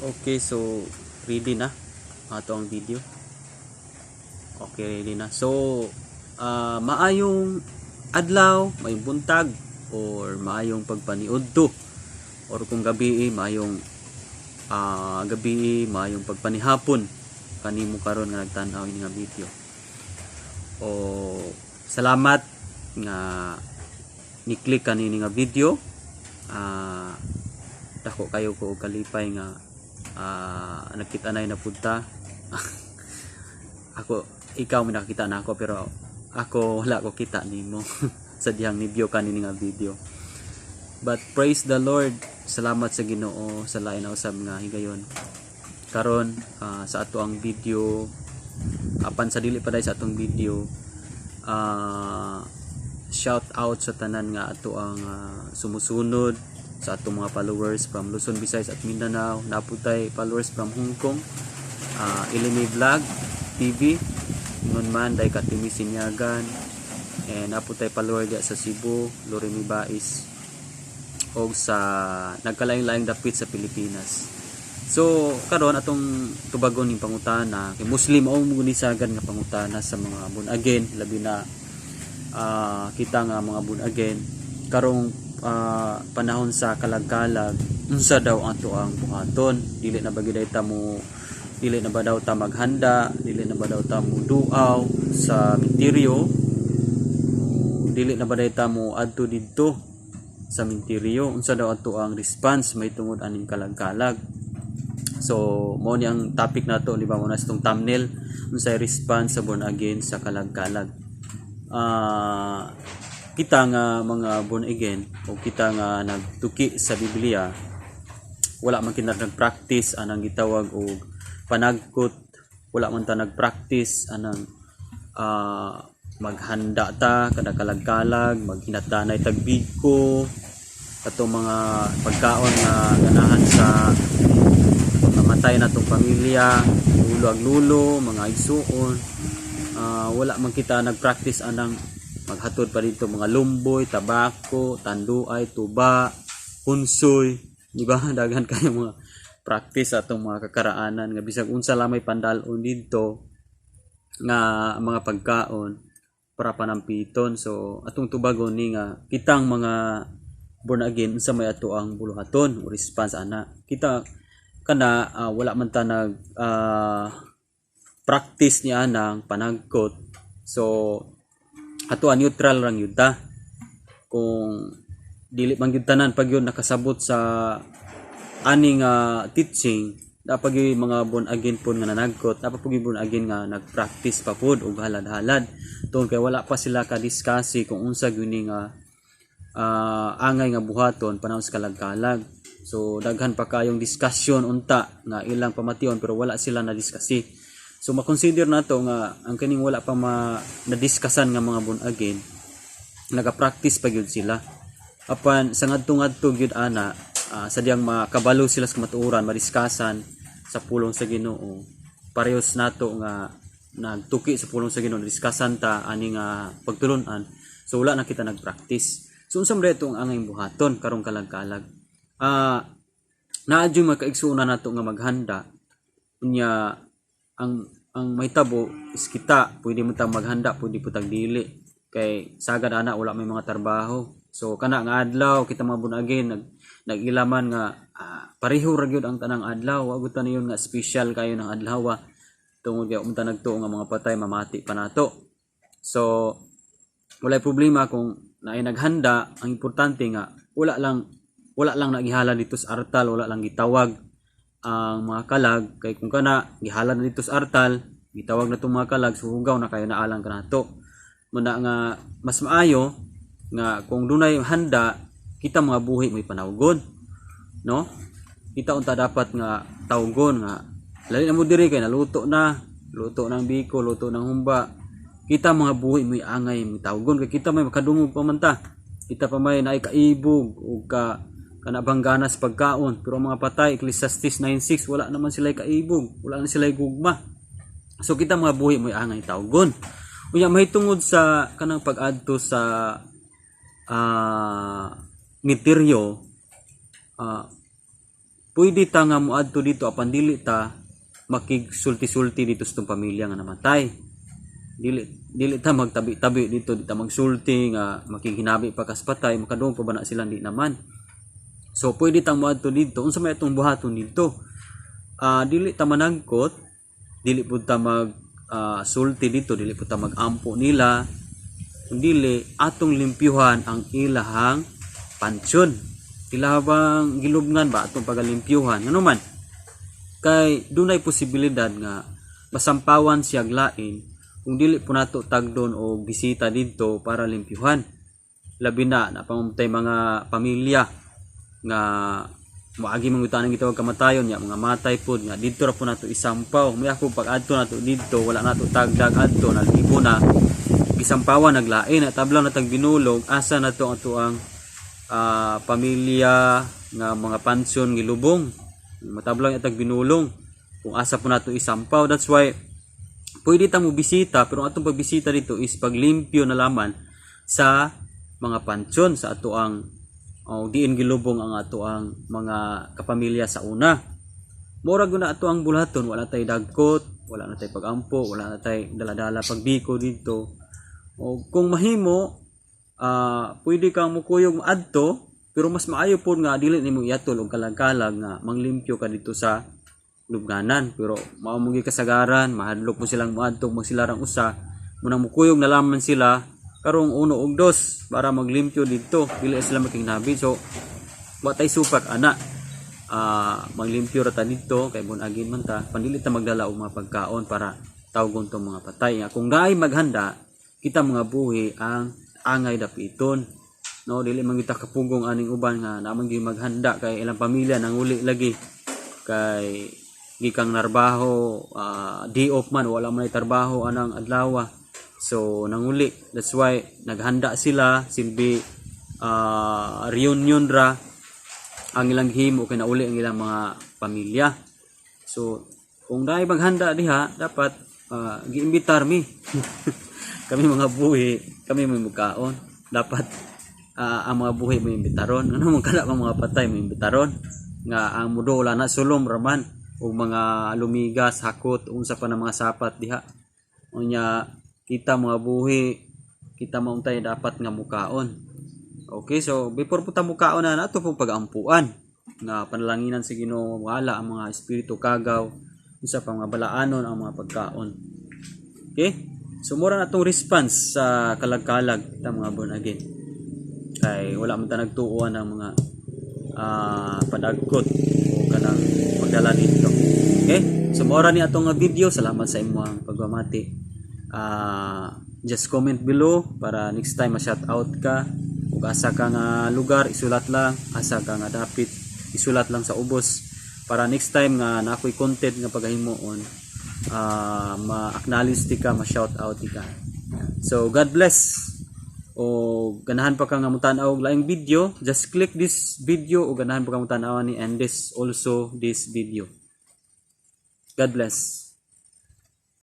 Okay, so ready na ato ang video. Okay, ready na. So, maayong adlaw, maayong buntag, or maayong pagpaniud to. Or kung gabi, maayong gabi, maayong pagpanihapon. Kanimo karon nga nagtan-aw ini nga video. O salamat nga ni-click kanini nga video. Dako kayo ko kalipay nga nakita na napunta. Ikaw may nakita na ako, pero ako wala ko kita nimo. Sadyang ni-view kanini nga video. But praise the Lord, salamat sa Ginoo sa lain na usab nga higayon karon sa ato ang video. Apan sa dili pa dai sa atong video, shout out sa tanan nga ato ang sumusunod, sa atong mga followers from Luzon, Visayas at Mindanao. Naputay followers from Hong Kong, Ilimi Vlog TV, ngon man day Katimi Sinyagan, and naputay follower dia sa Cebu, Loremi Bais, og sa nagkalaing-laing dapit sa Pilipinas. So karon atong tubagon ning pangutana kay Muslim o munisagan nga pangutana sa mga bunagen, labi na kita nga mga bunagen karong panahon sa kalagkalag. Unsa daw ato ang buhaton? Dili na ba gid ta mo, dili na ba daw ta maghanda, dili na ba daw ta mo duaw sa minteryo, dili na ba daw ta mo adto didto sa minteryo? Unsa daw ato ang response may tungod aning kalagkalag? So mo ni ang topic nato, di ba, mo na itong thumbnail, unsay response sa born again sa kalagkalag. Kita nga mga born again o kita nga nagtuki sa Biblia, wala man kita nagpractice anang gitawag og panagkot, wala man ta nagpractice anang maghanda ta kada kalagkalag, maghinat-danay tagbiko, atong mga pagkaon nga ganahan sa mamatay na tong pamilya, lulo ag lulo, mga igsuon. Wala man kita nagpractice anang maghatod pa dito mga lumboy, tabako, tanduay, tuba, punsoy, di ba? Daghan kayo mga practice atong mga kakaraanan nga bisag unsa lamay pandalon dito nga mga pagkaon para panampiton. So atong tubagon ni nga kitang mga born again unsa may ato ang buluhaton o response ana. Kita kana wala man ta nag practice niya nang panagkot. So ato neutral lang yun ta. Kung dili man gyud tanan pag yun nakasabot sa aning teaching, dapat yung mga born again po nga nanagkot, dapat po yung born again nga nagpractice pa po og halad-halad tungod kay wala pa sila ka-discuss kung unsa gyud nga angay nga buhaton panahon sa kalagkalag. So daghan pa kayong discussion unta nga ilang pamation pero wala sila na-discuss. So makonsider nato nga ang kaning wala pa na-discussan nga mga born again, nagapractice pa gyud sila. Apan sa ngadto-ngadto gyud ana, sadyang makabalo sila sa matuoran, madiskussan sa pulong sa Ginoo. Parehas nato nga nagtuki sa pulong sa Ginoo, diskussan ta ani nga pagtulon-an. So wala na kita nagpractice. So unsa man itong angay buhaton karong kalagkalag? Naadyo makaigsuuna nato nga maghanda. Unya ang may tabo is kita, pwede mo tang maghanda, pwede po tang dili. Kay sagad ana wala may mga trabaho. So kana nga adlaw kita mga bunagin nagilaman nga pareho ra gyud ang tanang adlaw, wa gud yun nga special kayo ng adlaw tungod kay unta nagtuo nga mga patay mamati pa nato. So walay problema kung naay naghanda. Ang importante nga wala lang nagihala dito sa artal, wala lang gitawag ang mga kalag. Kay kung kana gihala na dito sa artal, gitawag na itong mga kalag, suhugaw na kayo naalang kanato. Muna nga mas maayo nga kung dunay handa, kita mga buhi may panawgon, no? Kita unta dapat nga tawgon nga lali na mo diri kay naluto na, luto ng biko, luto ng humba. Kita mga buhi may angay may tawgon kay kita may makadungog pa man ta. Kita pa may naay kaibog o kanabang ganas pagkaon, pero mga patay Ecclesiastes 9:6 wala naman sila kaibog, wala na sila gugma. So kita mga buhi may angay tawgon. Unya mahitungod sa kanang pag-adto sa meteryo, pwede ta nga muadto dito apan dili ta makigsulti-sulti dito sa tong pamilya nga namatay. Dili ta magtabi-tabi dito, di ta magsulti nga makighinabi pa kas patay, makadung pa ba na sila, di naman. So pwede tang muadto dito unsa may atong buhaton dito. Dili ta manangkot, dili pud ta mag sulti dito, dili pud ta magampo nila, dili atong limpyuhan ang ilahang pansyon. Ilahang gilubngan ba atong pagalimpyuhan ngano man kay dunay posibilidad nga masampawan siya lain kung dili po nato tagdon o bisita dito para limpyuhan. Labi na pamumtay mga pamilya nga maagi mangutanan gitawag kamatayon ya, mga matay pod nga dito ra po nato isampaw. May ako pag adto nato dito wala nato tagdag adto na libo na gisampawan naglain at tablaw na tag binulog asa nato ang pamilya nga mga pansyon gilubong matablang atag binulong kung asa po nato isampaw. That's why pwede ta mo bisita, pero atong pagbisita dito is paglimpyo na laman sa mga pansyon sa ato ang diin gilubong ang ato ang mga kapamilya sa una. Mura guna ato ang bulaton, wala tay dagkot, wala na tay pagampo, wala na tay daladala pagbiko dito. O kung mahimo pwede kang mukuyog maadto, pero mas maayo po nga dili nimo iatol og kalag-kalag nga manglimpyo ka dito sa lubnganan. Pero mao mo kasagaran, mahadlok mo silang muadto mo sila rang usa, munang mukuyog na lamang sila karong 1 ug 2 para maglimpyo dito, dili sila makignabi. So wa tay supak ana maglimpyo ra ta dito kay bunagin man ta, pandili ta magdala og mga pagkaon para tawgon tong mga patay. Kung naay maghanda, kita mga buhi ang angay dapiton. No, dili man kita kapugong aning uban nga naman gyud maghanda kay ilang pamilya nanguli lagi kay gikang narbaho, day off man wala man trabaho anang adlaw. So nanguli, that's why naghanda sila silbi reunion ra ang ilang himo kay nauli ang ilang mga pamilya. So kung dai maghanda diha dapat giimbitar mi kami mga buhi, kami may mukaon dapat ang mga buhi mo imbitaron. Ano man kana mga patay mo imbitaron nga ang mudo wala na sulom raman o mga lumigas, hakot, unsa pa na mga sapat diha. Unya kita mga buhi, kita mauntay dapat nga mukaon. Okay, so before puta mukaon na nato pong pagampuan nga panalanginan sa Ginoo wala ang mga espiritu kagaw, unsa pa mga balaanon ang mga pagkaon. Okay? So mura na itong response sa kalag-kalag ta mga born again. Kay wala man ta nagtuuan ng mga padagkot o kanang magdala dito. Okay? So mura ni atong video. Salamat sa imong pagmamati. Just comment below para next time ma-shout out ka. Ug asa ka nga lugar isulat lang, asa ka nga dapit isulat lang sa ubos para next time nga na ako'y content nga pagahimoon ma-acknowledge ti ka, ma-shout out ti ka. So God bless. O ganahan pa ka nga mutanaw og laing video, just click this video o ganahan pa ka mutanaw ni and this also this video. God bless.